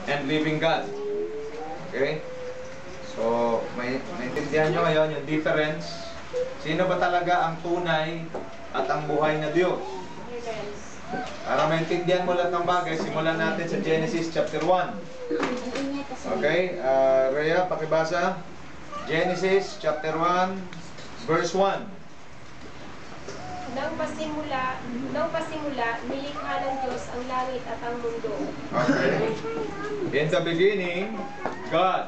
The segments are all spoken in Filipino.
and living God. Okay? So, maintindihan nyo ngayon yung difference. Sino ba talaga ang tunay at ang buhay na Diyos? Para maintindihan mo lahat ng bagay, simulan natin sa Genesis chapter 1. Okay? Rhea, pakibasa. Genesis chapter 1, verse 1. Nang pasimula, nilikha ng Diyos ang langit at ang mundo. Okay. In the beginning, God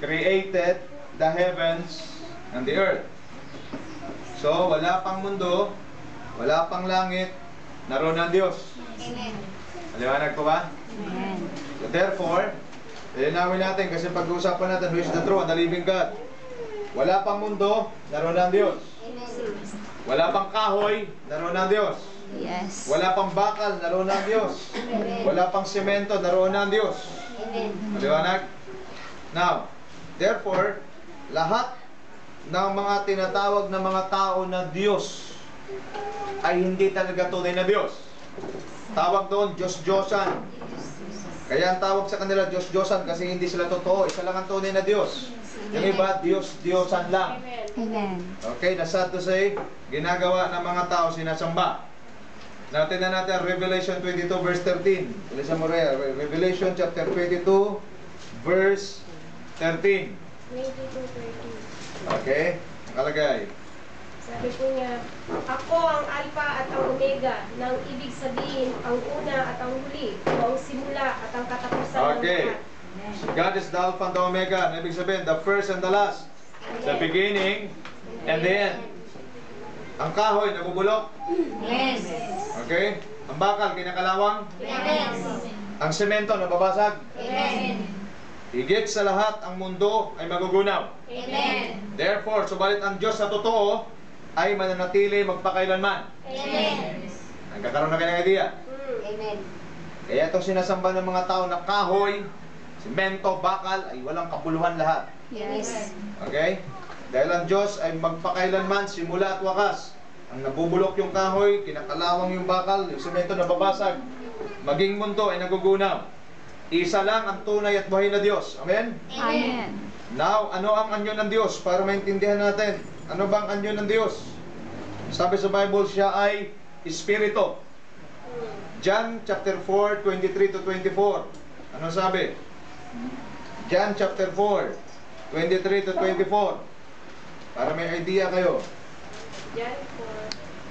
created the heavens and the earth. So, wala pang mundo, wala pang langit, naroon ang Diyos. Amen. Maliwanag ko ba? Amen. So therefore, linawin natin kasi pag-uusapan natin who is the true and the living God. Wala pang mundo, naroon ang Diyos. Wala pang kahoy, naroon ang Diyos. Yes. Wala pang bakal, naroon ang Diyos. Wala pang semento, naroon ang Diyos. Maliwanag? Now, therefore, lahat ng mga tinatawag na mga tao na Diyos ay hindi talaga tunay na Diyos. Tawag doon, Diyos-Diyosan. Kaya ang tawag sa kanila, Diyos-Diyosan, kasi hindi sila totoo. Isa lang ang tunay na Diyos. Yung iba, Diyos-Diyosan lang. Amen. Okay, na sad to say, ginagawa ng mga tao sinasamba. Natin na natin Revelation 22 verse 13. Ilisa mo rin, Revelation chapter 22 verse 13. 22:13. Okay, nakalagay. Sabi po niya, ako ang Alpha at ang Omega, nang ibig sabihin ang una at ang huli, o ang simula at ang katapusan ng Okay. lahat. God is the Alpha and the Omega. Ibig sabihin, the first and the last. The beginning and the end. Ang kahoy, nabubulok. Yes. Okay? Ang bakal, kinakalawang. Yes. Ang semento, nababasag. Amen. Higit sa lahat, ang mundo ay magugunaw. Amen. Therefore, subalit ang Diyos sa totoo ay mananatili magpakailanman. Amen. Nagkakaroon na kayo ng idea. Amen. Kaya itong sinasamba ng mga tao na kahoy, semento, bakal, ay walang kapuluhan lahat. Yes. Okay? Dahil ang Diyos ay magpakailanman, simula at wakas. Ang nabubulok yung kahoy, kinakalawang yung bakal, yung semento nababasag. Maging mundo ay nagugunaw. Isa lang ang tunay at buhay na Diyos. Amen? Amen. Now, ano ang anyo ng Diyos? Para maintindihan natin. Ano bang anyo ng Diyos? Sabi sa Bible, siya ay Espiritu. John chapter 4, 23 to 24. Ano sabi? John chapter 4, 23 to 24. Para may idea kayo. Yan po.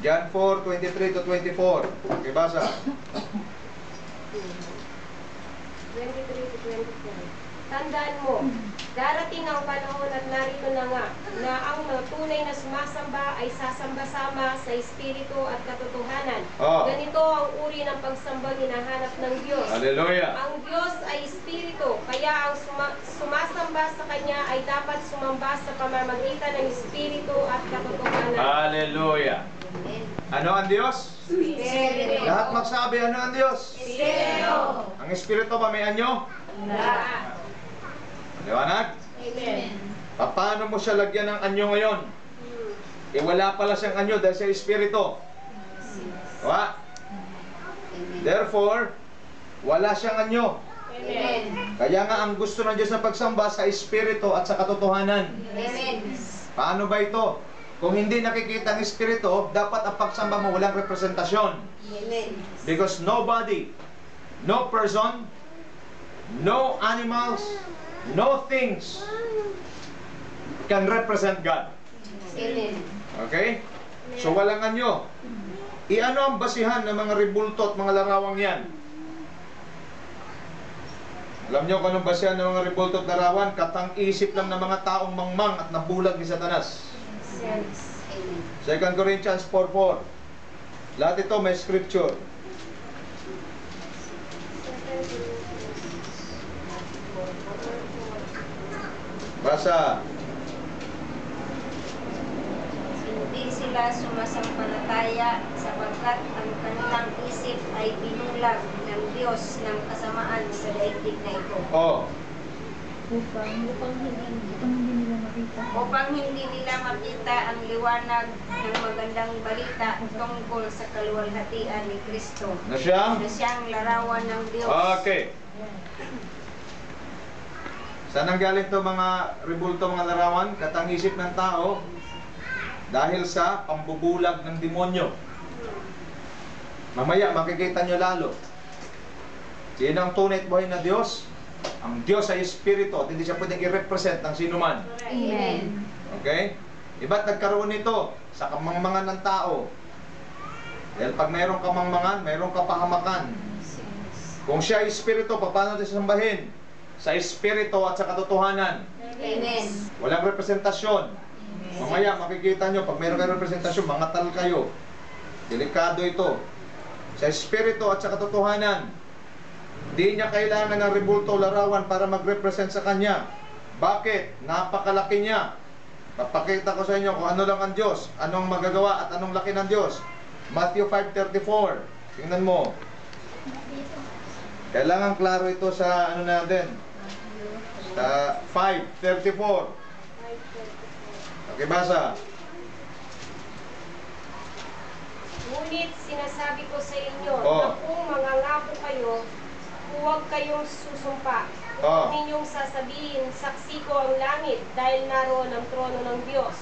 John 4, 23 to 24. Okay, basa. 23 to 24. Tandaan mo, darating ang panahon at narito na nga, na ang mga tunay na sumasamba ay sasamba-sama sa Espiritu at katotohanan. Oh. Ganito ang uri ng pagsambang hinahanap ng Diyos. Hallelujah. Ang Diyos ay Espiritu, kaya ang sumasamba sa Kanya ay dapat sumamba sa pamamagitan ng Espiritu at katotohanan. Hallelujah. Ano ang Diyos? Espiritu. Lahat magsabi, ano ang Diyos? Espiritu. Ang Espiritu ba may anyo? Lahat. Liwanag? Amen. Paano mo siya lagyan ng anyo ngayon? Eh wala pala siyang anyo dahil sa Espiritu. Diba? Therefore, wala siyang anyo. Amen. Kaya nga ang gusto ng Diyos na pagsamba sa Espiritu at sa katotohanan. Amen. Paano ba ito? Kung hindi nakikita ang Espiritu, dapat ang pagsamba mo walang representasyon. Amen. Because nobody, no person, no animals, no things can represent God. Amen. Okay? So walang anyo. Iano ang basihan ng mga ribulto at mga larawang yan? Alam nyo kung anong basihan ng mga ribulto at larawan? Katang-isip lang ng mga taong mangmang at nabulag ni Satanas. Yes. Amen. 2 Corinthians 4:4. Lahat ito may scripture. Basa. Hindi sila sumasampalataya sapagkat ang kanilang isip ay binulag ng Diyos ng kasamaan sa daigdig na ito. Oh. Upang hindi nila makita ang liwanag ng magandang balita tungkol sa kaluwalhatian ni Kristo Na siya? na siyang larawan ng Diyos. Okay. Saan nanggaling to mga rebulto, mga larawan? Katang-isip ng tao dahil sa pambubulag ng demonyo. Mamaya makikita nyo lalo. Sino ang tunay at buhay na Diyos? Ang Diyos ay Espiritu at hindi siya pwedeng i-represent ng sino man. Amen. Okay? Iba't nagkaroon nito sa kamangmangan ng tao. Dahil pag mayroong kamangmangan, mayroong kapahamakan. Kung siya ay Espiritu, paano natin sambahin? Sa Espiritu at sa katotohanan. Amen. Walang representasyon. Mamaya makikita nyo, pag mayroong kayong representasyon, mangatal kayo. Delikado ito. Sa Espiritu at sa katotohanan, di niya kailangan ng rebulto o larawan para mag-represent sa kanya. Bakit? Napakalaki niya. Papakita ko sa inyo kung ano lang ang Diyos, anong magagawa at anong laki ng Diyos. Matthew 5:34. Tingnan mo. Kailangan klaro ito sa ano natin. Sa 5:34. Okay, basa. Ngunit sinasabi ko sa inyo Oh. na kung mangangako kayo, huwag kayong susumpa. Oh. Huwag ninyong sasabihin, saksi ko ang langit dahil naroon ang trono ng Diyos.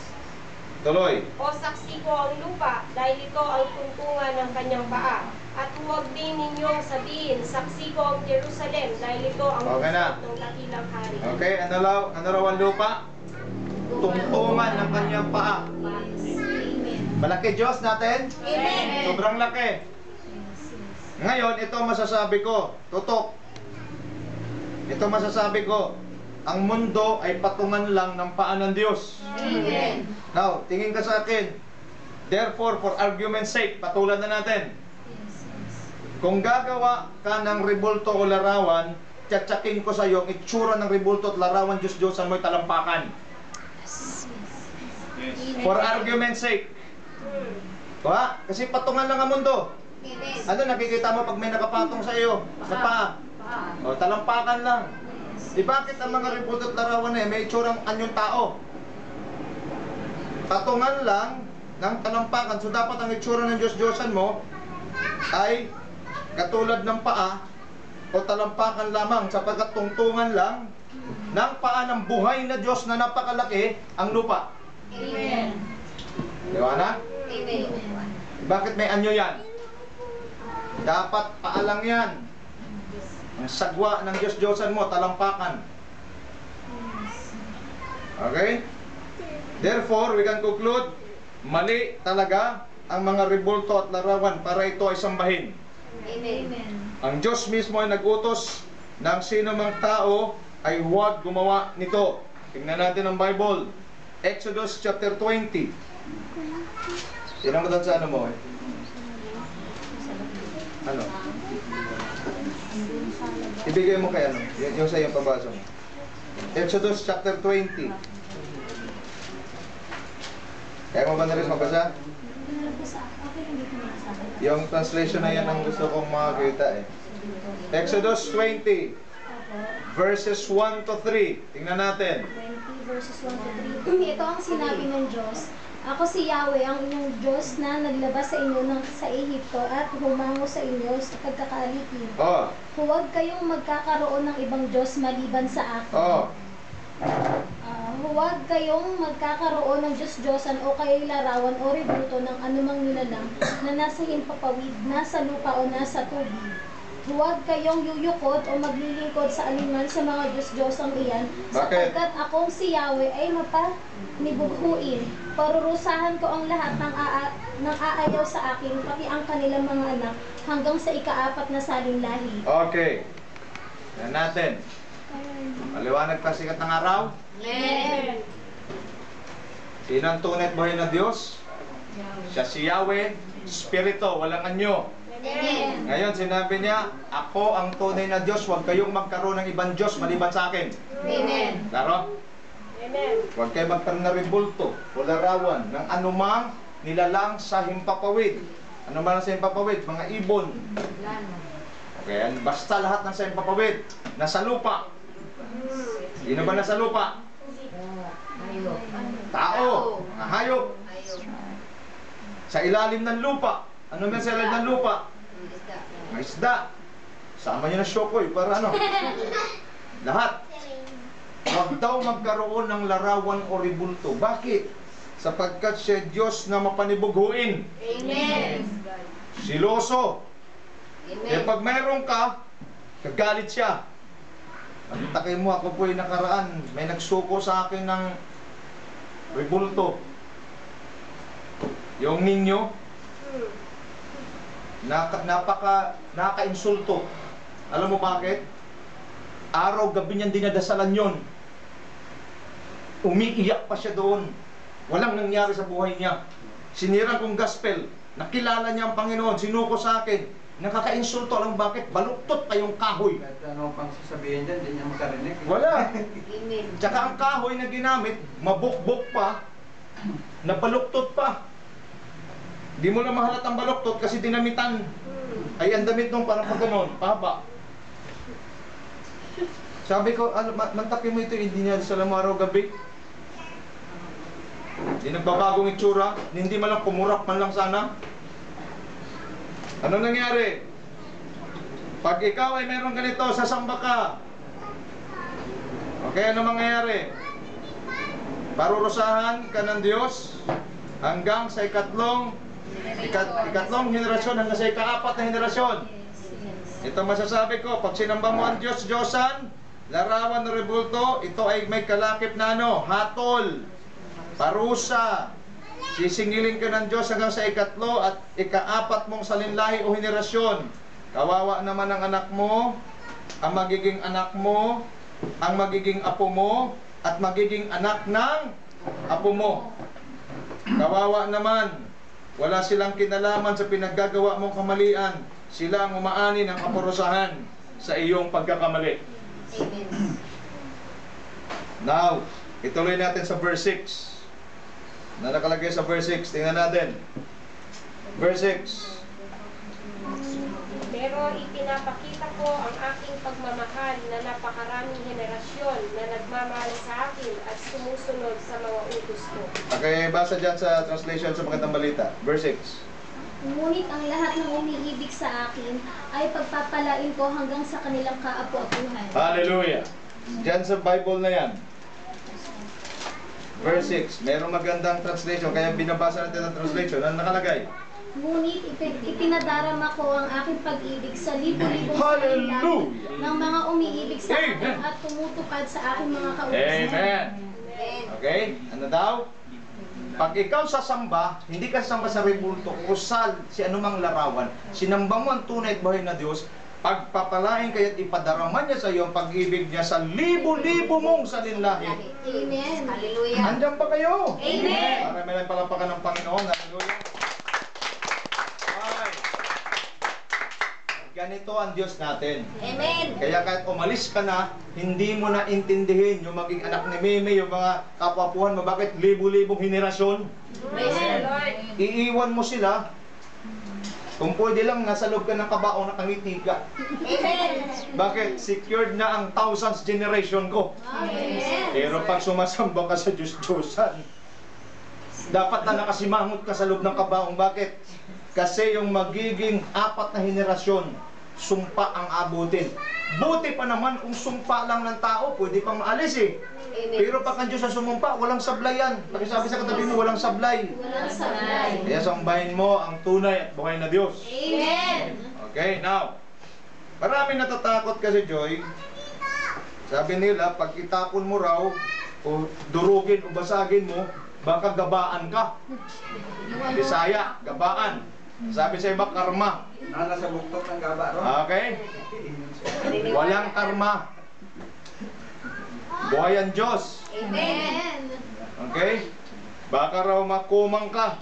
Tuloy. O saksi ko ang lupa dahil ito ang tuntungan ng kanyang paa. At huwag din ninyong sabihin, saksi ko ang Jerusalem dahil ito ang Okay na. pusot ng dakilang hari. Okay, ano raw ang lupa? Tungtungan ng kanyang paa. Malaki Diyos natin? Amen. Sobrang laki. Ngayon, ito masasabi ko, tutok. Ito masasabi ko, ang mundo ay patungan lang ng paa ng Diyos. Amen. Now, tingin ka sa akin. Therefore, for argument's sake, patulan na natin. Kung gagawa ka ng rebulto o larawan, tiyatsakin ko sa iyo ang itsura ng rebulto at larawan, Diyos-Diyosan mo'y talampakan. For argument's sake. Ba? Kasi patungan lang ang mundo. Amen. Ano nakikita mo pag may nakapatong sa iyo? Sa paa. O, talampakan lang. Di bakit ang mga rebulto at larawan may itsurang anyong tao? Patungan lang ng talampakan. So dapat ang itsura ng Diyos-Diyosan mo ay katulad ng paa o talampakan lamang, sapagkat tungtungan lang ng paa ng buhay na Diyos na napakalaki ang lupa. Amen. Di ba na? Amen. Bakit may anyo yan? Dapat paa lang yan. Ang sagwa ng Diyos-Diyosan mo, talampakan. Okay? Therefore, we can conclude, mali talaga ang mga rebulto at larawan para ito ay sambahin. Amen. Ang Diyos mismo ay nagutos ng sino mang tao ay huwag gumawa nito. Tingnan natin ang Bible. Exodus chapter 20. Tingnan mo doon sa ano mo eh. Ano? Ibigay mo kay ano? Yung sa iyong pabasa mo. Exodus chapter 20. Kaya mo ba na rin mabasa? Yung translation na yan ang gusto kong makakita eh. Exodus 20 verses 1 to 3. Tingnan natin. 20 verses 1 to 3. Ito ang sinabi ng Diyos. Ako si Yahweh, ang inyong Diyos na naglabas sa inyo sa Ehipto at humango sa inyo sa pagkakaalipin. Oh, Huwag kayong magkakaroon ng ibang Diyos maliban sa akin. oh. Huwag kayong magkakaroon ng Diyos-Diyosan o kayo'y larawan o rebulto ng anumang nilalang na nasa himpapawid, nasa lupa o nasa tubig. Huwag kayong yuyukot o maglilingkod sa alinman sa mga Diyos-Diyosang iyan, Bakit? sapagkat akong si Yahweh ay mapanibughuin. Parurusahan ko ang lahat ng aayaw sa akin, pati ang kanilang mga anak, hanggang sa ika-4 na saling lahi. Okay. Tingnan natin. Maliwanag pa sikat ng araw. Amen. Sino ang tunay at buhay na Diyos? Siya si Yahweh, Espiritu, walang anyo. Amen. Ngayon sinabi niya, ako ang tunay na Diyos, huwag kayong magkaroon ng ibang Diyos maliban sa akin. Amen. Klaro? Amen. Huwag kayo magkaroon ng rebulto o larawan ng anumang nilalang sa himpapawid. Ano man ang sa himpapawid? Mga ibon. Okay, basta lahat ng sa himpapawid, nasa lupa. Sino ba nasa lupa? Tao. Hayop. Sa ilalim ng lupa. Ano man sa ilalim ng lupa? Mga isda. Sa Sama niyo na Shokoy para ano. Lahat. Huwag daw magkaroon ng larawan o ribulto. Bakit? Sapagkat siya Diyos na mapanibughuin. Amen. Siloso. Eh pag mayroon ka, kagalit siya. Ang takay mo, ako po'y nakaraan. May nagsuko sa akin ng ribulto. Yung ninyo, naka-insulto. Alam mo bakit? Araw-gabi niyang dinadasalan yon. Umiiyak pa siya doon. Walang nangyari sa buhay niya. Sinira kong gospel. Nakilala niya ang Panginoon. Sinuko sa akin. Nakaka-insulto. Alam mo bakit? Baluktot pa yung kahoy. Kahit ano pang sasabihin dyan, hindi niya makarinig. Wala. Amen. Tsaka ang kahoy na ginamit, mabukbok pa, nabaluktot pa. Di mo na mahalat ang baluktot kasi dinamitan. Ay, ang damit nung parang pagganon, pahaba. Sabi ko, mantapin mo ito, hindi niya sa araw-gabi. Hindi nagbabagong itsura, hindi man lang kumurap man lang sana. Ano nangyari? Pag ikaw ay meron ganito, sasamba ka. Okay, ano mangyayari? Parurusahan ka ng Diyos hanggang sa ikatlong henerasyon, hanggang sa ikaapat na henerasyon. Ito masasabi ko, pag sinamba mo ang Diyos, Diyosan, larawan ng rebulto, ito ay may kalakip na ano, hatol, parusa. Sisingilin ka ng Diyos hanggang sa ikatlo at ikaapat mong salinlahi o henerasyon. Kawawa naman ang anak mo, ang magiging anak mo, ang magiging apo mo, at magiging anak ng apo mo. Kawawa naman, wala silang kinalaman sa pinaggagawa mong kamalian. Sila ang umaani ng kaparusahan sa iyong pagkakamali. Amen. Now, ituloy natin sa verse 6. Na nakalagay sa verse 6. Tingnan natin. Verse 6. Pero ipinapakita ko ang aking pagmamahal na napakaraming henerasyon na nagmamahal sa akin at sumusunod sa mga utos ko. Okay, basa dyan sa translation sa Magandang Balita. Verse 6. Ngunit ang lahat ng umiibig sa akin ay pagpapalain ko hanggang sa kanilang kaapu-apuhan. Hallelujah. Dyan sa Bible na yan. Verse 6. Merong magandang translation, kaya binabasa natin ang translation. Ano nakalagay? Ngunit ipinadarama ko ang aking pag-ibig sa libo-libong Hallelujah! salita ng mga umiibig sa akin Amen! at tumutupad sa aking mga kautusan. Amen. Amen. Okay? Ano daw? Pag ikaw sasamba, hindi ka sasamba sa rebulto, kusal, si anumang larawan, sinamba mo ang tunay at buhay na Diyos, pagpapalain kaya't ipadarama niya sa iyo ang pag-ibig niya sa libo-libo mong salinlahi. Amen. Hallelujah. Andyan ba kayo? Amen. Maraming palapakan ng Panginoon. Hallelujah. Ay. Ganito ang Diyos natin. Amen. Kaya kahit umalis ka na, hindi mo na intindihin yung maging anak ni Mimi, yung mga kapapuhan mo, bakit libo-libong henerasyon? Praise the Lord. Iiwan mo sila. Kung pwede lang, nasa loob ka ng kabaong nakangiti ka. Amen. Bakit? Secured na ang thousands generation ko. Amen. Pero pag sumasamba ka sa Diyos-Diyosan, dapat na nakasimangot ka sa loob ng kabaong. Bakit? Kasi yung magiging apat na henerasyon, sumpa ang abutin. Buti pa naman kung sumpa lang ng tao, pwede pang maalis eh. Amen. Pero pag ang Diyos ang sumumpa, walang sablay yan. Pakisabi sa katabi mo, walang sablay. Walang sablay. Kaya sambahin mo ang tunay at buhay na Diyos. Amen. Okay, now, maraming natatakot kasi, Joy. Sabi nila, pag itapon mo raw, o durugin o basagin mo, baka gabaan ka. Bisaya, gabaan. Sabi sa iba, karma. Nasa buktot ng gaba ron. Okay? Walang karma. Buhay ang Diyos. Amen. Okay? Baka raw makumang ka.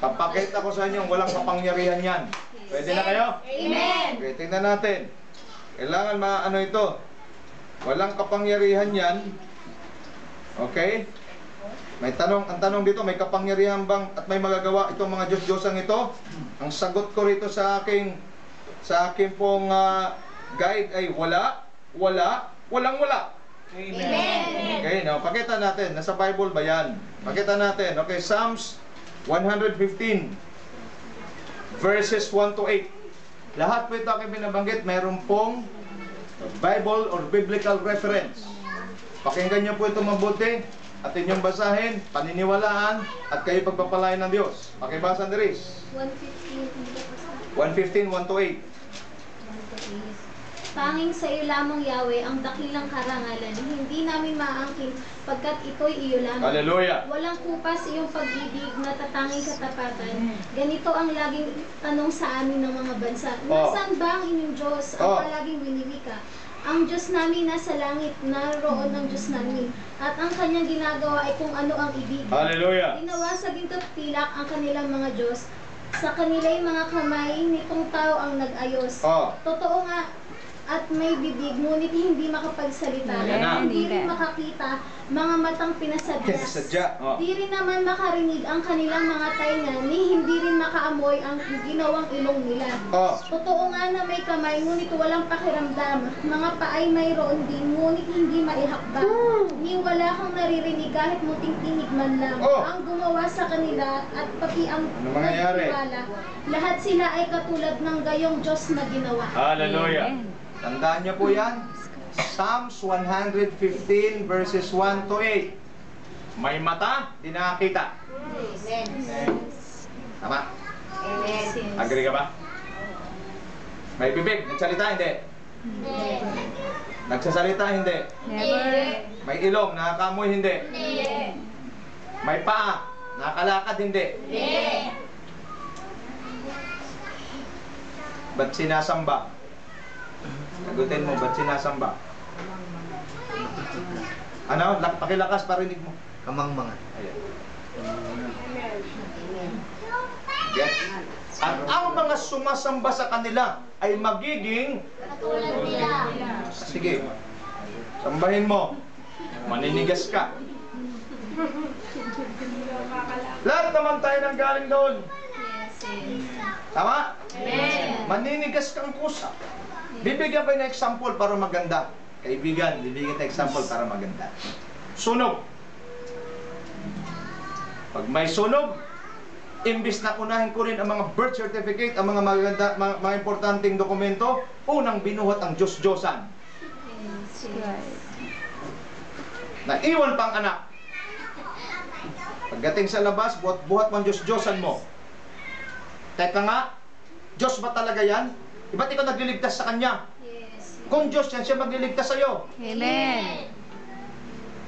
Papakita ko sa inyo, walang kapangyarihan yan. Pwede na kayo? Amen. Okay, tingnan natin. Kailangan maano ito. Walang kapangyarihan yan. Okay? May tanong, ang tanong dito, may kapangyarihan bang at may magagawa itong mga Diyos-Diyosang ito? Ang sagot ko rito sa aking pong guide ay wala, walang wala. Amen. Okay, now pakita natin, nasa Bible ba yan? Pakita natin. Okay, Psalms 115 verses 1 to 8. Lahat po ito aking binabanggit, mayroon pong Bible or biblical reference. Pakinggan niyo po ito mabuti at inyong basahin, paniniwalaan at kayo pagpapalain ng Diyos. Pakibasa ni Riz. 115, 1 to 8. Tanging sa iyo lamang, Yahweh, ang dakilang karangalan, hindi namin maaangkin pagkat ito'y iyo lamang. Hallelujah. Walang kupas iyong pag-ibig na tatanging katapatan. Ganito ang laging tanong sa amin ng mga bansa. Nasaan ba ang inyong Diyos? Ang palaging winiwika. Ang Diyos namin nasa langit, naroon ang Diyos namin. At ang kanyang ginagawa ay kung ano ang ibig. Hallelujah. Ginawa sa ginto't pilak ang kanilang mga Diyos. Sa kanila'y mga kamay nitong tao ang nag-ayos. Totoo nga, at may bibig, ngunit hindi makapagsalita. Yan na. Hindi rin makakita, mga matang pinasadyas. Sadya. Di rin naman makarinig ang kanilang mga tainga, ni hindi rin makaamoy ang ginawang ilong nila. Totoo nga na may kamay, ngunit walang pakiramdam. Mga paay mayroon din, ngunit hindi maihakbang. Ni wala kang naririnig kahit muting tinig man lang. Ang gumawa sa kanila at pati ang Ano mangyayari? nagtiwala. Lahat sila ay katulad ng gayong Diyos na ginawa. Hallelujah. Tandaan niyo po yan. Psalms 115 verses 1 to 8. May mata, di nakakita. Tama? Agree ka ba? May bibig, nagsalita, hindi. Nagsasalita, hindi. Never. May ilong, nakakamoy, hindi. May paa, nakakalakad, hindi. Ba't sinasamba? Sagutin mo, ba't sinasamba? Ano? Pakilakas, parinig mo. Kamangmangan. Ayan. Yes. At ang mga sumasamba sa kanila ay magiging Katulad nila. sige, sambahin mo. Maninigas ka. Lahat naman tayo nang galing doon. Tama? Maninigas kang kusa. Bibigyan ko ng example para maganda. Kaibigan, bibigyan ng example para maganda. Sunog. Pag may sunog, imbis na unahin ko rin ang mga birth certificate, ang mga maganda, mga importanteng dokumento, unang binuhat ang Diyos-Diyosan. Naiwan pang anak. Pagdating sa labas, buhat mo ang Diyos-Diyosan mo. Teka nga, Diyos ba talaga yan? Ba't ikaw nagliligtas sa Kanya? Kung Diyos yan, siya magliligtas sa iyo. Amen.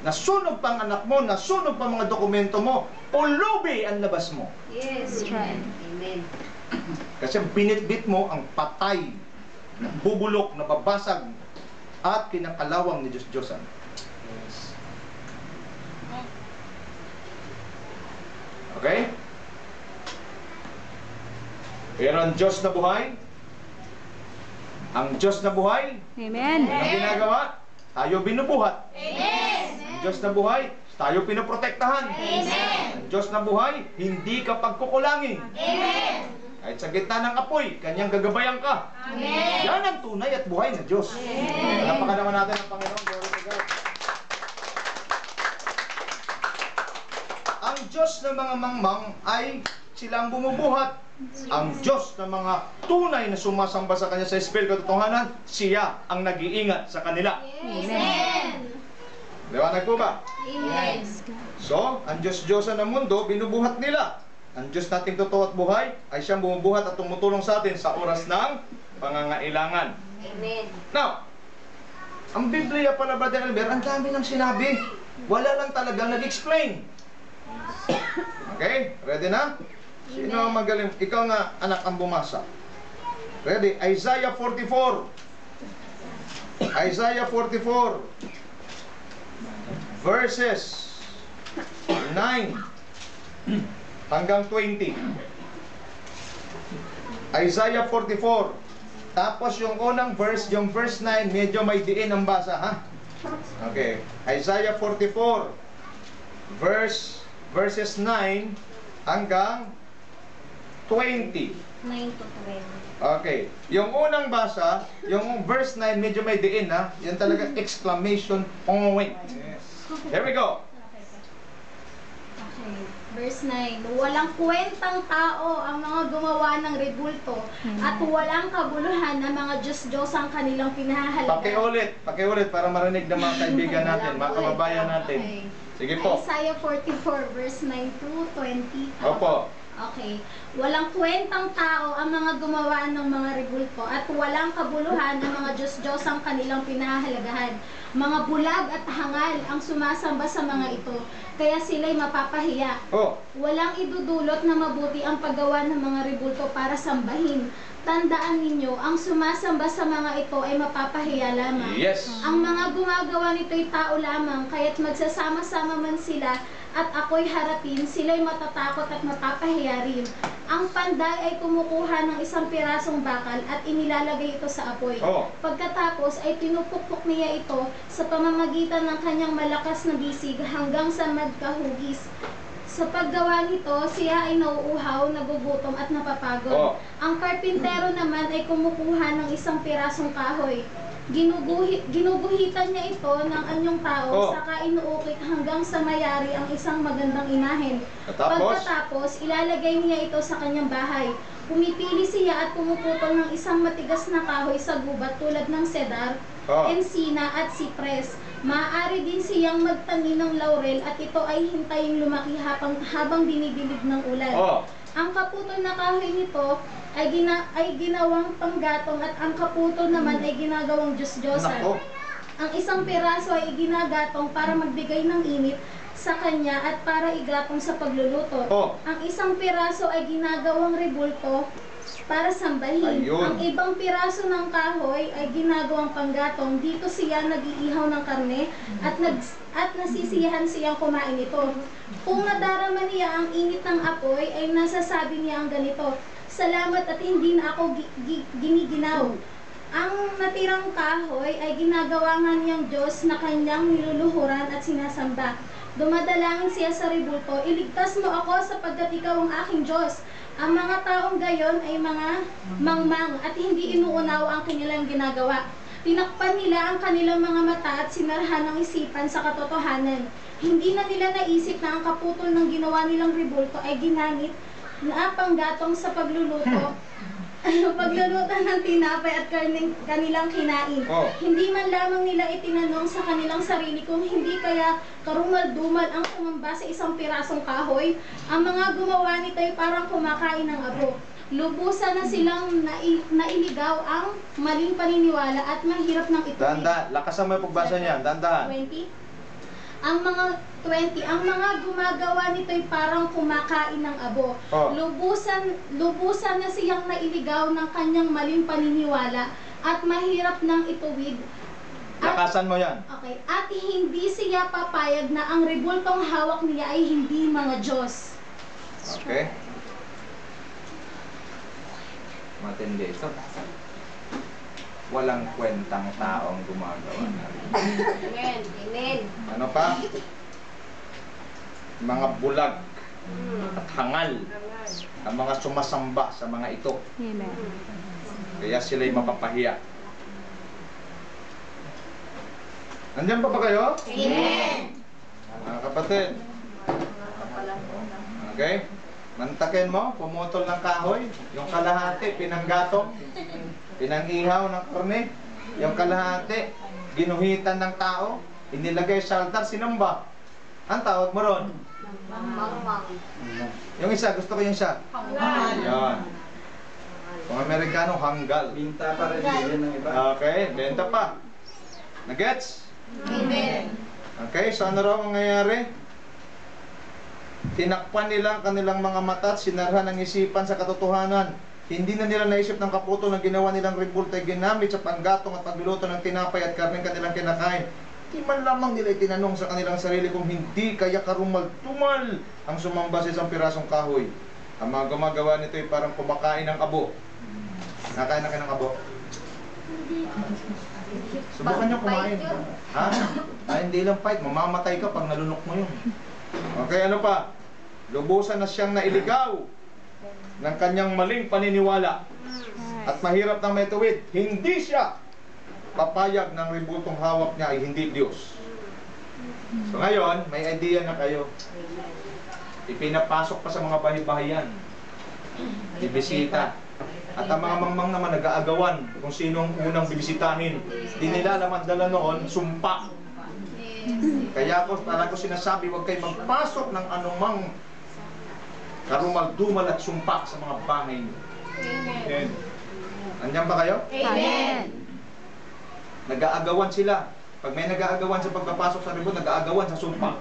Nasunog pang anak mo, nasunog pang mga dokumento mo, ulubi ang labas mo. That's right. Kasi binitbit mo ang patay, bubulok, nababasag, at kinakalawang ni Diyos-Diyosan. Okay? Pero ang Diyos na buhay, ang Diyos na buhay, Amen. ang ginagawa, tayo binubuhat. Ang Diyos na buhay, tayo pinoprotektahan. Ang Diyos na buhay, hindi ka pagkukulangin. Kahit sa gitna ng apoy, kanyang gagabayan ka. Yan ang tunay at buhay na Diyos. Palapakan naman natin ang Panginoon. Glory to God. Ang Diyos ng mga mangmang ay silang bumubuhat. Ang Diyos ng mga tunay na sumasamba sa Kanya sa Espiritu katotohanan, siya ang nag-iingat sa kanila. Amen. Liwanag po ba? Amen. So, ang Diyos-Diyosan ng mundo, binubuhat nila. Ang Diyos nating totoo at buhay ay siyang bumubuhat at tumutulong sa atin sa oras ng pangangailangan. Now, ang Biblia pala, Brother Albert, ang dami ng sinabi. Wala lang talagang nag-explain. Okay? Ready na? Sino ang magaling? Ikaw nga, anak, ang bumasa. Ready? Isaiah 44. Isaiah 44. Verses 9 hanggang 20. Isaiah 44. Tapos yung unang verse, yung verse 9, medyo may diin ang basa, ha? Okay. Isaiah 44. Verses 9 hanggang 20. 9 to 12. Okay. Yung unang basa, yung verse 9, medyo may diin, ha? Yan talaga exclamation point. Here we go. Okay. Verse 9, walang kwentang tao ang mga gumawa ng rebulto at walang kabuluhan ng mga Diyos-Diyos ang kanilang pinahahalagan. Pakiulit para marinig ng mga kaibigan natin, mga kababayan natin. Okay. Sige po. Isaiah 44 verse 9 to 20. Opo. Okay. Walang kwentang tao ang mga gumawa ng mga rebulto at walang kabuluhan ng mga Diyos-Diyos ang kanilang pinahahalagahan. Mga bulag at hangal ang sumasamba sa mga ito, kaya sila'y mapapahiya. Oh. Walang idudulot na mabuti ang paggawa ng mga rebulto para sambahin. Tandaan ninyo, ang sumasamba sa mga ito ay mapapahiya lamang. Yes. Ang mga gumagawa nito'y tao lamang, kaya't magsasama-sama man sila at ako'y harapin, sila'y matatakot at mapapahiya rin. Ang panday ay kumukuha ng isang pirasong bakal at inilalagay ito sa apoy. Oh. Pagkatapos ay tinupukpok niya ito sa pamamagitan ng kanyang malakas na bisig hanggang sa magkahugis. Sa paggawa nito, siya ay nauuhaw, nagugutom at napapagod. Oh. Ang karpintero naman ay kumukuha ng isang pirasong kahoy. Ginuguhitan niya ito ng anyong tao, Oh. saka inuukit hanggang sa mayari ang isang magandang imahen. Pagkatapos, ilalagay niya ito sa kanyang bahay. Pumipili siya at pumuputol ng isang matigas na kahoy sa gubat tulad ng cedar, Oh. ensina at sipres. Maaari din siyang magtanim ng laurel at ito ay hintaying lumaki habang binibilib ng ulan. Oh. Ang kaputol na kahoy nito ay ginawang panggatong at ang kaputol naman ay ginagawang Diyos-Diyosan. Nako. Ang isang piraso ay ginagatong para magbigay ng init sa kanya at para igatong sa pagluluto. Oh. Ang isang piraso ay ginagawang rebulto para sambahin. Ayun. Ang ibang piraso ng kahoy ay ginagawang panggatong. Dito siya nag-iihaw ng karne at nasisiyahan siyang kumain ito. Kung nadarama niya ang init ng apoy, ay nasasabi niya ang ganito, "Salamat at hindi na ako giniginaw." Ang natirang kahoy ay ginagawa nga niyang Diyos na kanyang niluluhuran at sinasamba. Dumadalangin siya sa rebulto, "Iligtas mo ako sapagkat ikaw ang aking Diyos." Ang mga taong gayon ay mga mangmang at hindi inuunawa ang kanilang ginagawa. Tinakpan nila ang kanilang mga mata at sinarhan ng isipan sa katotohanan. Hindi na nila naisip na ang kaputol ng ginawa nilang rebulto ay ginamit na panggatong sa pagluluto ng tinapay at kanilang kinain. Oh. Hindi man lamang nila itinanong sa kanilang sarili kung hindi kaya karumal-dumal ang sumamba sa isang pirasong kahoy. Ang mga gumawa nito ay parang kumakain ng abo. Lubusan na silang nailigaw ang maling paniniwala at mahirap ng ito. Dahan-dahan. Lakasan mo yung pagbasa niyan. Dahan-dahan. 20. Ang mga gumagawa nito'y parang kumakain ng abo. Oh. Lubusan na siyang nailigaw ng kanyang maling paniniwala at mahirap nang ituwid. Lakasan mo yan. Okay, at hindi siya papayag na ang rebultong hawak niya ay hindi mga Diyos. Okay. Matindi ito. Walang kwentang taong gumagawa na rin. Amen. Amen. Ano pa? Mga bulag at hangal ang mga sumasamba sa mga ito. Amen. Kaya sila'y mapapahiya. Nandiyan pa ba kayo? Amen. Mga kapatid. Okay? Mantakin mo, pumutol ng kahoy, yung kalahati, pinanggatong, pinangihaw ng karne, yung kalahati, ginuhitan ng tao, inilagay sa altar, sinamba. Ang tawag mo ron? Mangmang. Yung isa, gusto ko yung isa. Yan. Kung Amerikano, hanggal. Binta pa rin yan ng iba. Okay, benta pa. Nagets? Amen. Okay, so ano raw ang nangyayari? Tinakpan nila ang kanilang mga mata at sinarhan ang isipan sa katotohanan. Hindi na nila naisip ng kaputol na ginawa nilang rebulto ay ginamit sa panggatong at pagluluto ng tinapay at karneng kanilang kinakain. Di man lamang nila itinanong sa kanilang sarili kung hindi kaya karumal-tumal ang sumamba sa isang pirasong kahoy. Ang mga gumagawa nito ay parang kumakain ng abo. Nakain na kayo ng abo? Subukan nyo kumain. Ha? Hindi lang fight. Mamamatay ka pag nalunok mo yun. Okay, ano pa? Lubusan na siyang nailigaw ng kanyang maling paniniwala at mahirap na maituwid. Hindi siya papayag ng rebultong hawak niya ay hindi Diyos. So ngayon, may idea na kayo. ipinapasok pa sa mga bahay-bahayan. Bibisita. At ang mga mangmang naman nag-aagawan kung sino ang unang bibisitahin. Di nila alam ang dala noon, sumpa. Kaya ko sinasabi, huwag kayo magpasok ng anumang karumal-dumal at sumpa sa mga bahay niyo. Amen. Andiyan ba kayo? Amen. Nag-aagawan sila. Pag may nag-aagawan sa pagpapasok sa ribon, nag-aagawan sa sumpa.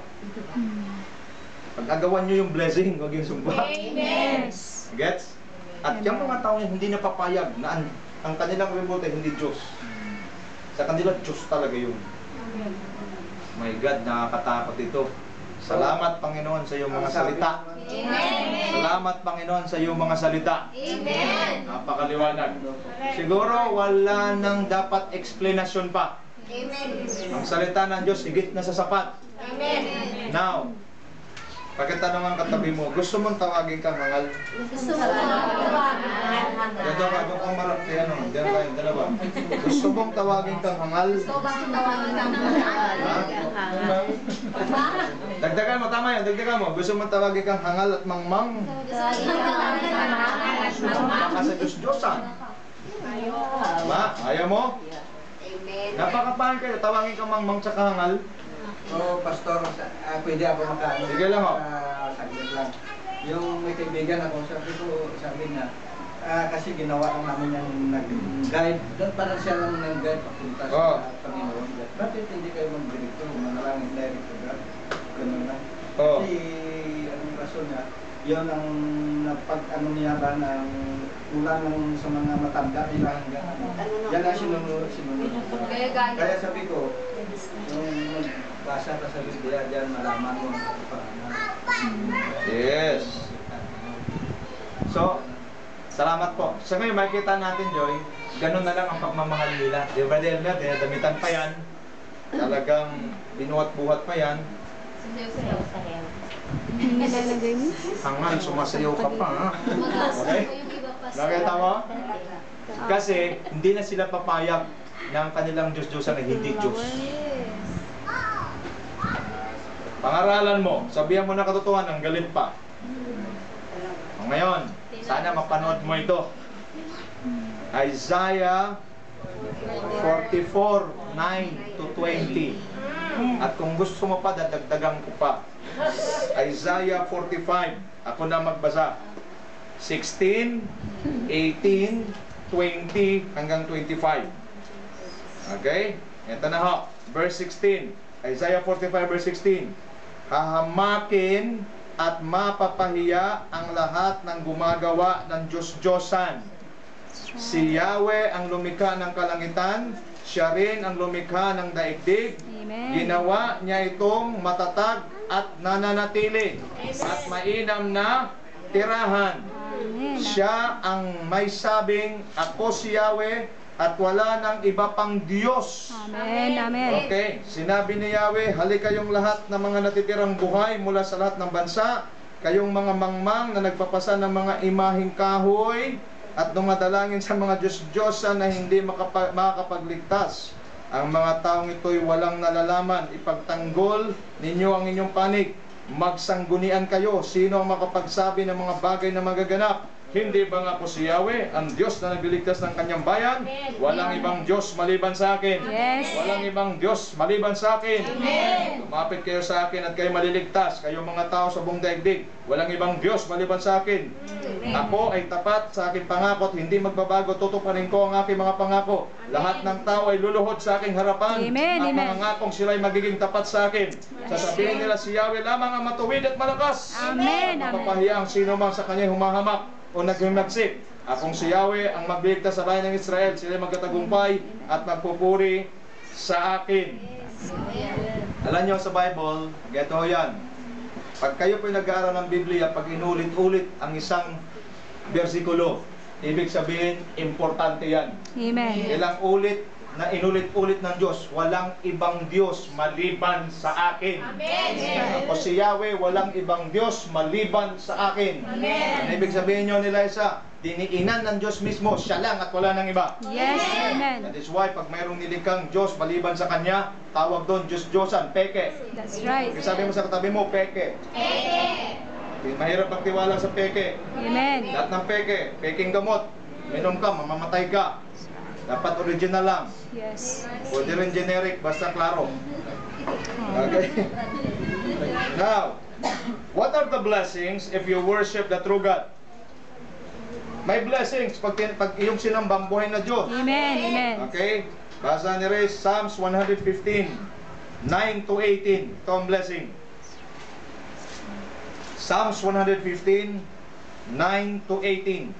Pag-agawan nyo yung blessing, huwag yung sumpa. Yes. Gets? At yung mga tao hindi napapayag na ang kanilang revolt ay hindi Diyos. Sa kanila, Diyos talaga yun. My God, nakakatakot ito. Salamat, Panginoon, sa iyong mga salita. Salamat, Panginoon, sa iyong mga salita. Napakaliwanag. Siguro, wala nang dapat explanation pa. Ang salita ng Diyos, higit na sa sapat. Now, pagkatanong ang katabi mo, gusto mong tawagin kang hangal? Gusto mo tawagan. Ganda ka, doon kang marap, kaya ano, diyan kayo, dalawa. Gusto mong tawagin kang hangal? Gusto bang tawagan ng hangal? Dagdagan mo, tama yan, dagdagan mo. Gusto mong tawagin kang hangal at mangmang? Baka sa Diyos-Diyosan. Diba? Ayaw mo? Napakapahal kayo, tawagin kang mangmang tsaka hangal. Oo, pastor, pwede ako makaano. Sige lang, ho. Saglit lang. Yung may kaibigan ako, sabi niya, kasi ginawa lang namin yung nag-guide. Doon parang siya lang nag-guide papunta sa Panginoon. Bakit hindi kayo mag-director? Manalangin director God? Ganun lang. Kasi, anong rason niya? Yun ang napag-ano niya ba ng ulan ng sa mga matanda nila hanggang ano. Yan ang sinunod. Kaya sabi ko, yung basa ka sa Biblia dyan, malaman mo ang paano. Yes. So, salamat po. Sa ngayon, makikita natin, Joy, ganun na lang ang pagmamahal nila. Di ba, Delmer? Dinadamitan pa yan. Talagang binuhat-buhat pa yan. Nilalagay mo? Hangal, sumasayaw ka pa, ha? Okay? Nakita mo? Kasi, hindi na sila papayag ng kanilang Diyos-Diyosan na hindi Diyos. Pangaralan mo, sabihan mo na katotohanan, galit pa. O ngayon, sana mapanood mo ito. Isaiah 44:9 to 20. At kung gusto mo pa, dadagdagan ko pa. Isaiah 45, ako na magbasa. 16, 18, 20 hanggang 25. Okay? Ito na ho. Verse 16. Isaiah 45 verse 16. Hahamakin at mapapahiya ang lahat ng gumagawa ng Diyos-Diyosan. Si Yahweh ang lumikha ng kalangitan, siya rin ang lumikha ng daigdig. Amen. Ginawa niya itong matatag at nananatili at mainam na tirahan. Amen. Siya ang may sabing, ako si Yahweh at wala nang iba pang Diyos. Amen. Amen. Okay, sinabi ni Yahweh, halika kayong lahat ng mga natitirang buhay mula sa lahat ng bansa, kayong mga mangmang na nagpapasa ng mga imaheng kahoy at dumadalangin sa mga Diyos-Diyosan na hindi makakapagligtas. Ang mga taong ito'y walang nalalaman. Ipagtanggol ninyo ang inyong panig. Magsanggunian kayo. Sino ang makapagsabi ng mga bagay na magaganap? Hindi ba nga po si Yahweh, ang Diyos na nagliligtas ng kanyang bayan? Walang ibang Diyos maliban sa akin. Yes. Walang ibang Diyos maliban sa akin. Lumapit kayo sa akin at kayo maliligtas. Kayong mga tao sa buong daigdig. Walang ibang Diyos maliban sa akin. Ako ay tapat sa aking pangako at hindi magbabago. Tutuparin ko ang aking mga pangako. Lahat ng tao ay luluhod sa aking harapan. Amen, At amen. mga ngakong sila ay magiging tapat sa akin. Sasabihin nila si Yahweh lamang ang matuwid at malakas. Amen. Amen. Mapapahiya ang sino mang sa kanya humahamak o naghimagsik. Akong si Yahweh ang magligtas sa bayan ng Israel. Sila magkatagumpay at magpupuri sa akin. Alam nyo sa Bible, geto yan. Pag kayo po'y nag-aaral ng Biblia, pag inulit-ulit ang isang bersikulo, ibig sabihin, importante yan. Amen. Ilang ulit na inulit-ulit ng Diyos, walang ibang Diyos maliban sa akin. Ako si Yahweh, walang ibang Diyos maliban sa akin. Ano ibig sabihin nyo nila isa? Diniinan ng Diyos mismo, siya lang at wala nang iba. Yes. Amen. That is why pag mayroong nilikhang Diyos maliban sa Kanya, tawag doon Diyos-Diyosan, peke. That's right. Sabi mo sa katabi mo, peke. Mahirap magtiwala sa peke. Amen. Lahat ng peke, peking gamot. Minom ka, mamamatay ka. Dapat original lang. Yes. Pwede rin generic, basta klaro. Okay? Now, what are the blessings if you worship the true God? May blessings pag iyong sinambang buhay na Diyos. Amen. Amen. Okay? Basa ni Ray, Psalms 115, 9 to 18. Ito ang blessing. Psalms 115, 9 to 18.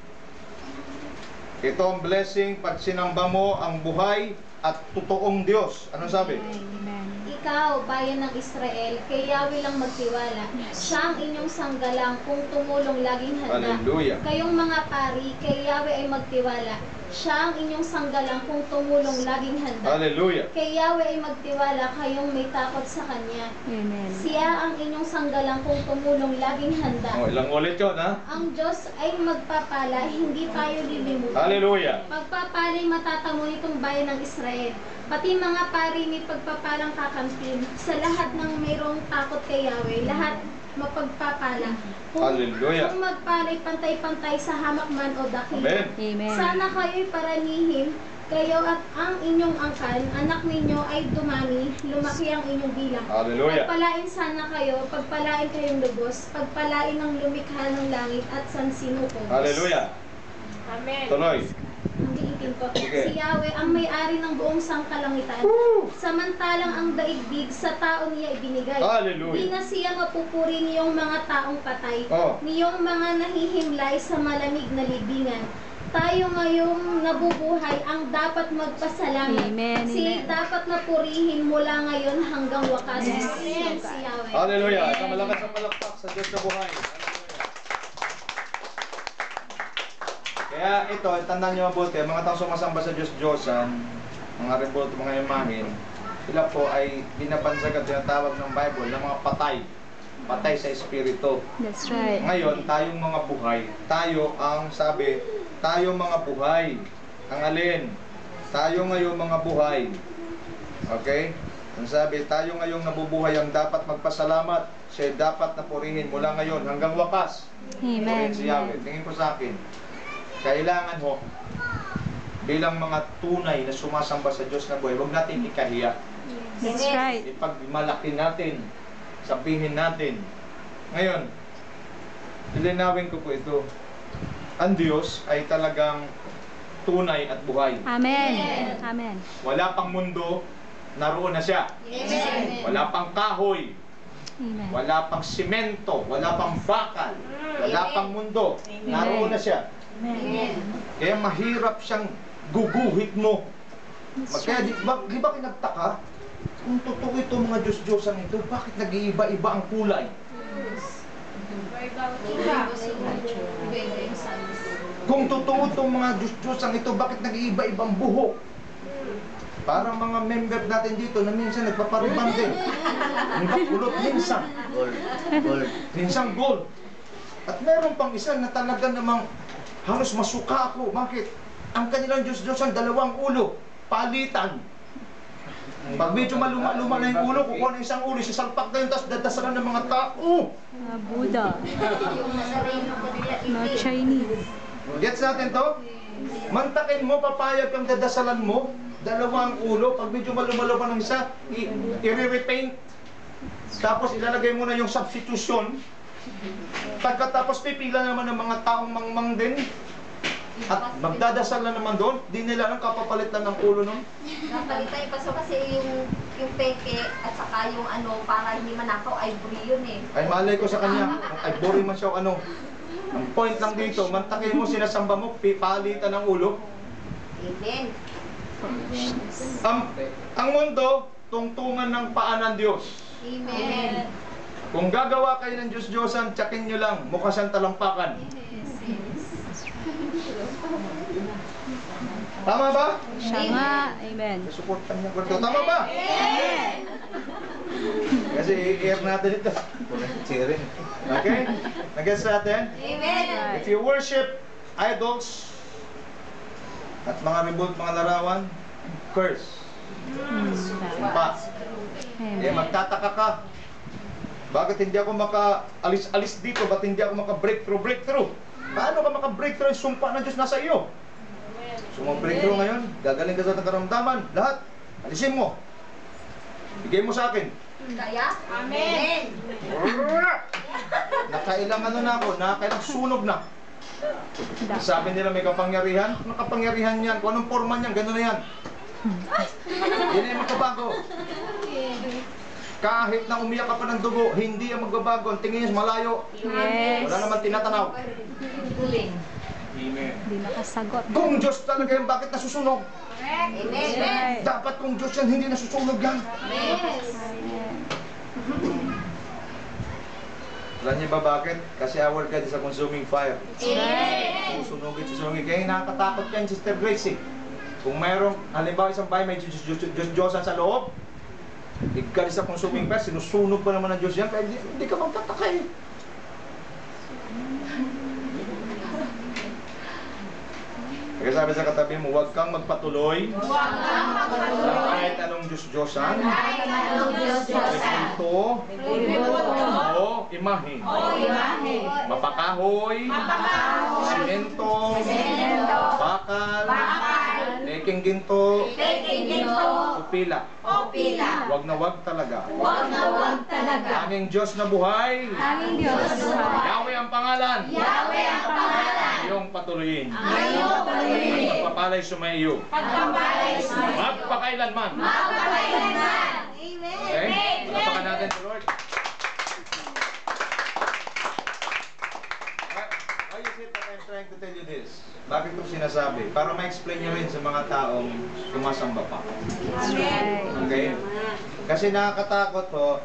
Ito ang blessing pag sinamba mo ang buhay at totoong Diyos. Ano sabi? Amen. Ikaw, bayan ng Israel, kay Yahweh lang magtiwala. Siya ang inyong sanggalang kung tumulong laging handa. Hallelujah. Kayong mga pari, kay Yahweh ay magtiwala. Siya ang inyong sanggalang kung tumulong laging handa. Hallelujah. Kay Yahweh ay magtiwala, kayong may takot sa Kanya. Amen. Siya ang inyong sanggalang kung tumulong laging handa. Oh, ilang ulit yun, ha? Ang Diyos ay magpapala, hindi tayo lilimutan. Hallelujah. Pagpapala'y matatamo nitong bayan ng Israel. Pati mga pari may pagpapalang kakampin. Sa lahat ng mayroong takot kay Yahweh, lahat mapagpapala. Hallelujah. Kung magpala'y pantay-pantay sa hamak man o dakila. Amen. Amen. Sana kayo'y paranihin, kayo at ang inyong angkan, anak ninyo ay dumami, lumaki ang inyong bilang. Hallelujah. Pagpalain sana kayo, pagpalain kayong lubos, pagpalain ng lumikha ng langit at sansinuko. Hallelujah. Amen. Tuloy. Ang diitin ko. Sige. Si Yahweh ang may-ari ng buong sangkalangitan. Samantalang ang daigdig sa tao niya ibinigay. Hallelujah. Di na siya mapupuri niyong mga taong patay. Oh. Niyong mga nahihimlay sa malamig na libingan. Tayo ngayong nabubuhay ang dapat magpasalamat. Amen, Si amen. dapat na purihin mula ngayon hanggang wakas. Amen. Si Yahweh. Hallelujah. Isang malakas ang palakpak sa Diyos na buhay. Hallelujah. Kaya ito, tandaan nyo mabuti, mga taong sumasamba sa Diyos-Diyosan, mga revolt, mga imahin, sila po ay binabansag at tinatawag ng Bible ng mga patay. Patay sa Espiritu. That's right. Ngayon, tayong mga buhay, tayo ang sabi, tayo mga buhay. Ang alin? Tayo ngayon mga buhay. Okay? Ang sabi, tayo ngayong nabubuhay ang dapat magpasalamat. Siya dapat na purihin mula ngayon hanggang wakas. Amen. Purihin si Yahweh. Tingin po sa akin, kailangan ho, bilang mga tunay na sumasamba sa Diyos na buhay, huwag natin ikahiya. That's right. Ipagmalaki natin, sabihin natin. Ngayon, lilinawin ko po ito. Ang Diyos ay talagang tunay at buhay. Amen. Amen. Wala pang mundo, naroon na siya. Amen. Wala pang kahoy, Amen. wala pang simento, wala pang bakal, wala pang mundo, naroon na siya. Amen. Kaya mahirap siyang guguhit mo. Kaya di ba kinagtaka? Kung totoo ito mga Diyos-Diyosan ito, bakit nag-iiba-iba ang kulay? Kung totoo itong mga Diyos-Diyosan ito, bakit nag-iiba-iba ang buhok? Parang mga member natin dito na minsan nagpaparibang din. Ang kulot minsan. Gold. Minsan gold. At meron pang isa na talaga namang halos masuka ako. Bakit? Ang kanilang Diyos-Diyosan, dalawang ulo. Palitan. Pag medyo maluma-luma na yung ulo, kukuha na isang ulo, sisalpak na yun, tapos dadasalan ng mga tao. Buddha. Yung Nazareno ko nila, No Chinese. Gets natin to? Mantakin mo, papayag kang dadasalan mo, dalawang ulo, pag medyo maluma-luma ng isa, i-repaint. Tapos ilalagay mo na yung substitution. Pagkatapos pipila naman ng mga taong mangmang din. At magdadasal na naman doon, di nila lang kapapalit lang ng ulo nun. napalitay pa so kasi yung peke at saka yung ano, para hindi manakaw ivory yun eh. Ay malay ko sa kanya, ay boring man siya o ano. Ang point lang dito, mantakin mo, sinasamba mo, pipalitan ng ulo. Amen. Ang mundo, tungtungan ng paa ng Diyos. Amen. Kung gagawa kayo ng Diyos-Diyosan, tsakin nyo lang, mukha siyang talampakan. Tama ba? Siya nga. Amen. Suportan niya ko. Tama ba? Kasi i-air natin ito. Cheering. Okay? Nag-gets natin? Amen. If you worship idols at mga revolt, mga larawan, curse. Sumpa. Eh, Amen. magtataka ka. Bakit hindi ako maka-alis-alis dito? Bakit hindi ako maka-breakthrough? Paano ka maka-breakthrough? Yung sumpa ng Diyos nasa iyo. So, mag-breakthrough ngayon, gagaling ka sa karamdaman. Lahat, alisin mo. Bigay mo sa akin. Kaya? Amen. Nakailang ano na ako, nakailang sunog na. Sabi nila may kapangyarihan. Anong kapangyarihan yan? Kung anong forma niyan, gano'n na yan. Yan ay magbabago. Kahit na umiyak ka pa ng dugo, hindi yan magbabago. Ang tingin niya malayo. Yes. Wala naman tinatanaw. Amen. Hindi nakasagot. Kung Diyos talaga yan, bakit nasusunog? Amen. Right. Dapat kung Diyos yan, hindi nasusunog yan. Alam niyo ba bakit? Kasi our God is a consuming fire. Susunugin. Kaya nakakatakot yan, Sister Grace. Kung mayroong, halimbawa isang bahay, may Diyos-Diyosan sa loob, God is a consuming fire, sinusunog pa naman ng Diyos yan, kaya hindi ka magtataka eh. Kaya sabi sa katabi mo, huwag kang magpatuloy sa kahit anong Diyos-Diyosan, kulto, o imahe, mapakahoy, simento, bakal, leking ginto, upila. Huwag na huwag talaga. Aming Diyos na buhay, Aming Diyos. Yahweh ang pangalan. Iyong patuloyin. Magpapalay sumaiyo. Magpakailanman. Okay? Palapakan natin si Lord. Why is it that I'm trying to tell you this? Bakit ko sinasabi? Para ma-explain nyo rin sa mga taong sumasamba pa. Okay? Kasi nakakatakot po.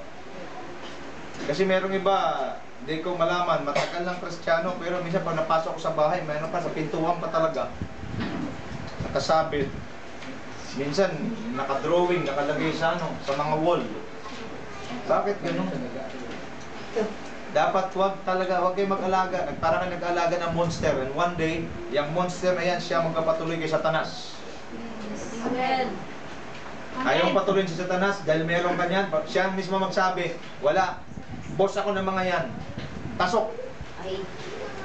Kasi merong iba, hindi ko malaman, matagal ng Kristiyano, pero minsan pag napasok ko sa bahay, mayroon pa sa pintuan pa talaga. Nakasabit. Minsan, nakadrawing, nakalagay sa sa mga wall. Bakit ganun? Dapat wag kayo mag-alaga. Parang nag-alaga ng monster. And one day, yung monster na yan, siya magkapatuloy kay Satanas. Ayaw patuloy si Satanas dahil meron kanyan. Siya mismo magsabi, wala. Boss ako ng mga yan. Pasok.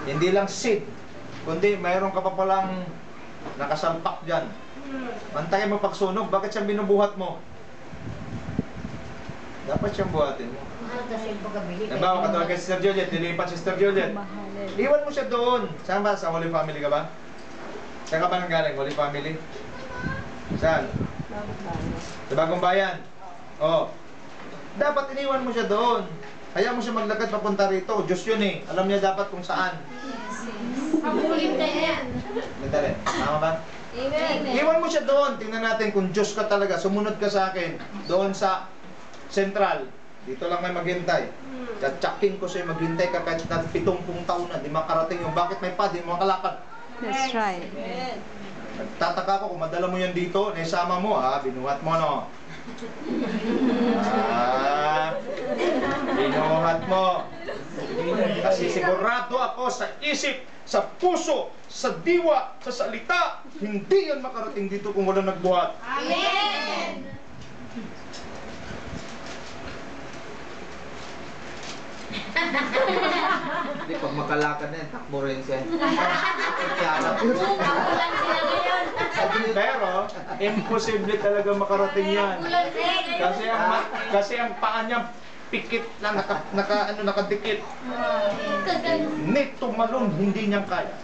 Hindi lang seed, kundi mayroon ka pa palang nakasalpak dyan. Antayin mo pagsunog. Bakit siyang binubuhat mo? Dapat siyang buhatin mo. Nabawa ka talaga kay Sister Juliet. Nilipat si Sister Juliet. Iwan mo siya doon. Saan ba? Sa Holy Family ka ba? Saan ka ba nanggaling? Holy Family? Saan? Sa Bagong Bayan? Oo. Dapat iniwan mo siya doon. Kaya mo siya maglakad papunta rito. Diyos yun eh. Alam niya dapat kung saan. Pabulit na yan. Nandali. Tama ba? Amen. Iwan mo siya doon. Tingnan natin kung Diyos ka talaga. Sumunod ka sa akin. Doon sa Central. Dito lang may maghintay. Tsatsakin ko sa'yo. Maghintay ka kahit 70 taon na. Di makarating yung bakit may pa. Di mo makalakad. That's right. Nagtataka ko kung madala mo yan dito. Naisama mo. Binuhat mo no. Binuhat mo. Kasi sigurado ako sa isip, sa puso, sa diwa, sa salita, hindi yan makarating dito kung walang nagbuhat. Amen. Hindi, pag makalakad na yan, takbo rin siya. Pero, imposible talaga makarating yan. Kasi ang paa niya, pikit na nakadikit. Need tumalon, hindi niya kaya.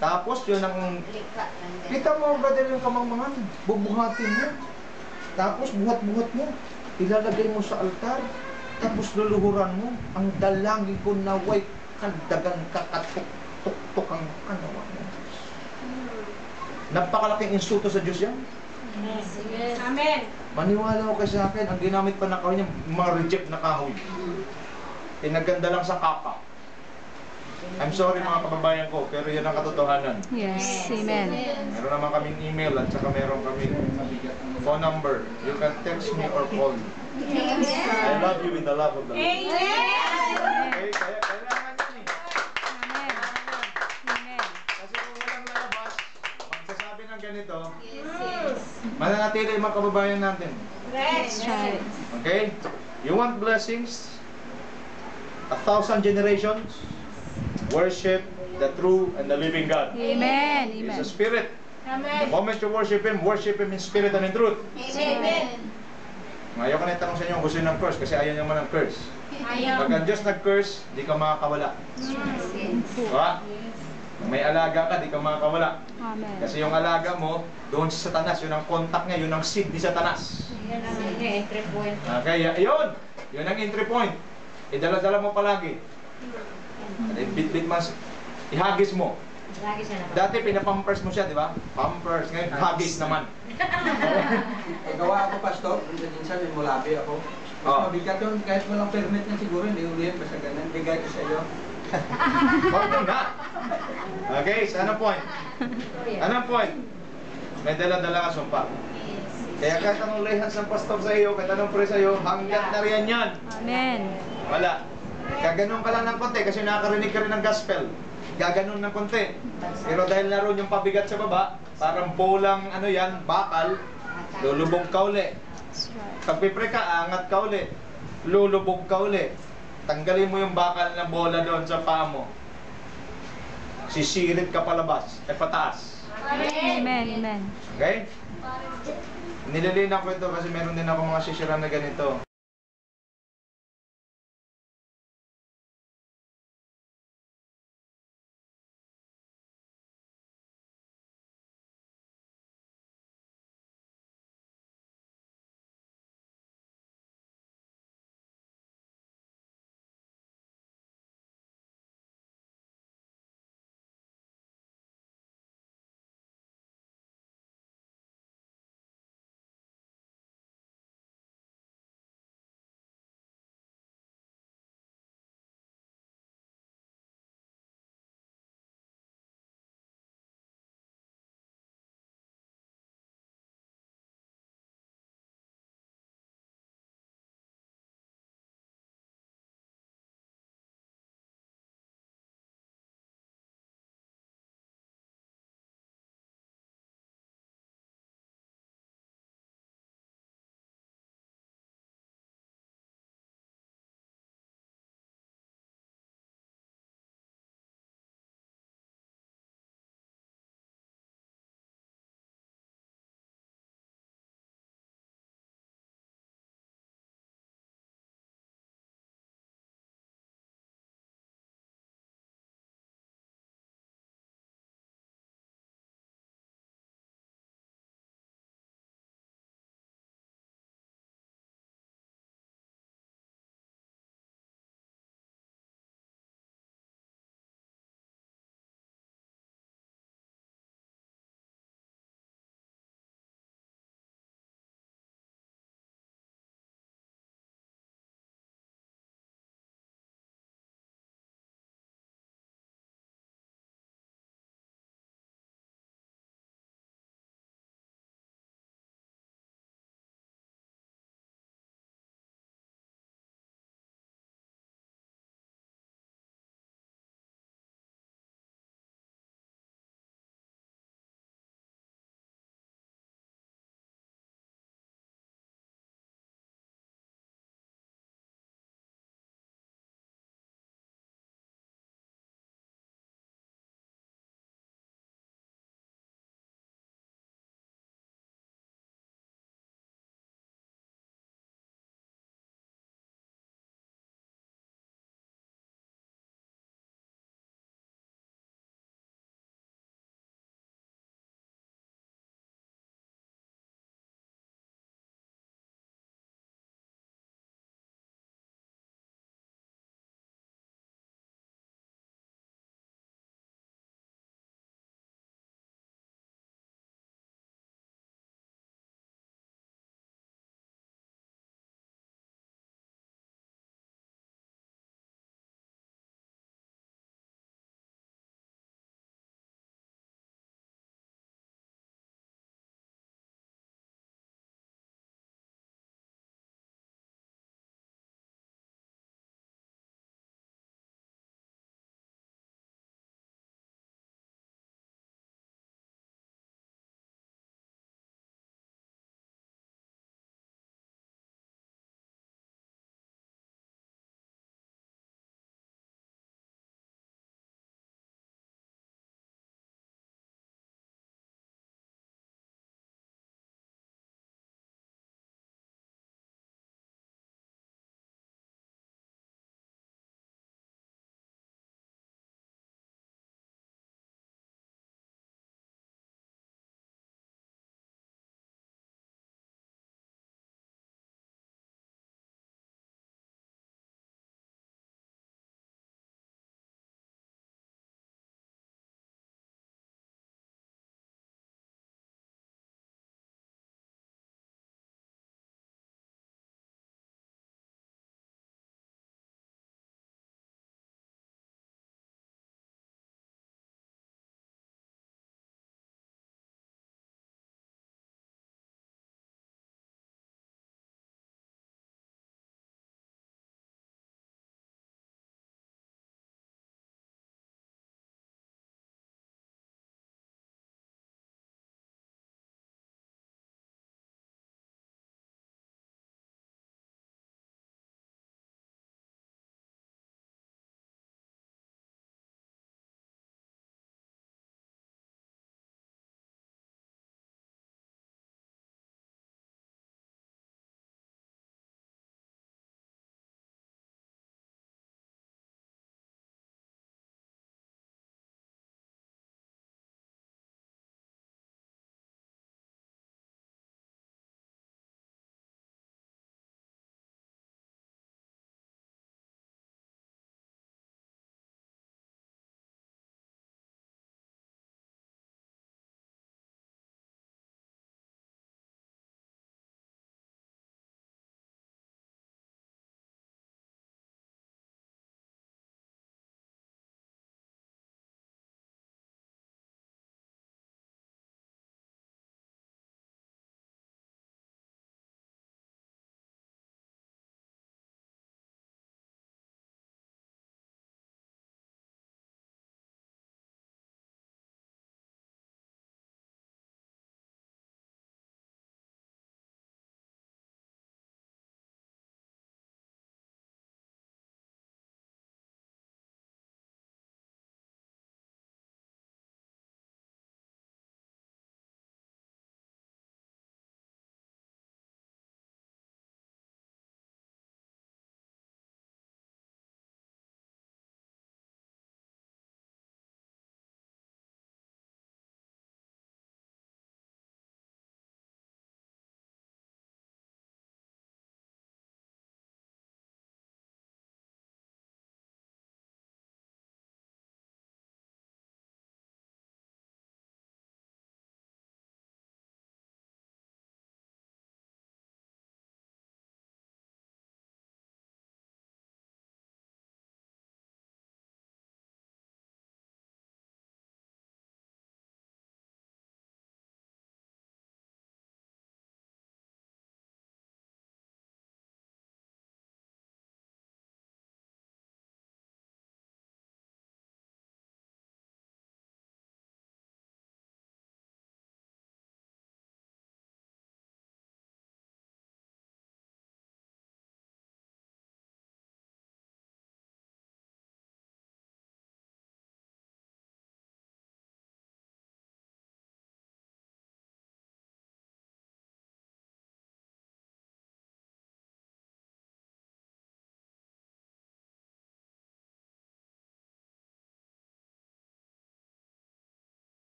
Tapos yun ang... Kita mo, brother, yung kamangmangan. Bubuhatin mo. Tapos buhat-buhat mo. Ilalagay mo sa altar. Tapos luluhuran mo. Ang dalangin ko naway kandagan kakatuk-tuk ang kanawa mo. Napakalaking insulto sa Diyos yan. Amen. Maniwala ko kasi sa akin, ang ginamit pa na kahoy niya, mga reject na kahoy. Pinaganda lang sa kapa. I'm sorry mga kababayan ko, pero yan ang katotohanan. Yes. Amen. Meron naman kaming email at saka meron kaming phone number. You can text me or call me. I love you with the love of the Lord. Okay, kaya kailangan yan eh. Amen. Amen. Kasi kung walang lalabas, magsasabi ng ganito, mananatili yung mga kababayan natin. That's right. Okay? You want blessings? 1,000 generations worship the true and the living God. Amen. He's Amen. a spirit. The moment you worship Him in spirit and in truth. Amen. Ngayon ko na itanong sa inyo kung gusto nyo ng curse kasi ayaw nyo man ng curse. Ayaw. Pag ang Diyos nag-curse, di ka makakawala. Diba? Kung may alaga ka, di ka makakawala. Amen. Kasi yung alaga mo, doon sa Satanas, yun ang contact niya, yun ang seed ni Satanas. Yan ang entry point. Okay, yun! Yun ang entry point. Idala-dala mo palagi. Bit-bit mas, ihagis mo. Lagi siya na. Dati pinapampers mo siya, di ba? Pampers, ngayon hagis naman. Gawa ako, Pastor. Minsan may mulabi ako. Mas Oh. mabigat yun. Kahit walang permit na siguro, hindi ulihin. Basta ganun. Bigay ko sa iyo. Huwag mo na. Okay, so anong point? Anong point? May dala-dala ka sumpa. Kaya kahit anong lay hands ng pastor sa iyo, kahit anong pray sa iyo, hanggat na riyan yan. Amen. Wala. Gaganon ka lang ng konti kasi nakakarinig ka rin ng gospel. Gaganon ng konti. Pero dahil naroon yung pabigat sa baba, parang bolang ano yan, bakal, lulubog ka uli. That's right. Pag pipre ka, angat ka uli. Lulubog ka uli. Tanggalin mo yung bakal na bola doon sa paa mo. Sisirit ka palabas, pataas. Amen. Amen. Okay? Nililinaw ko ito kasi meron din ako mga sisira na ganito.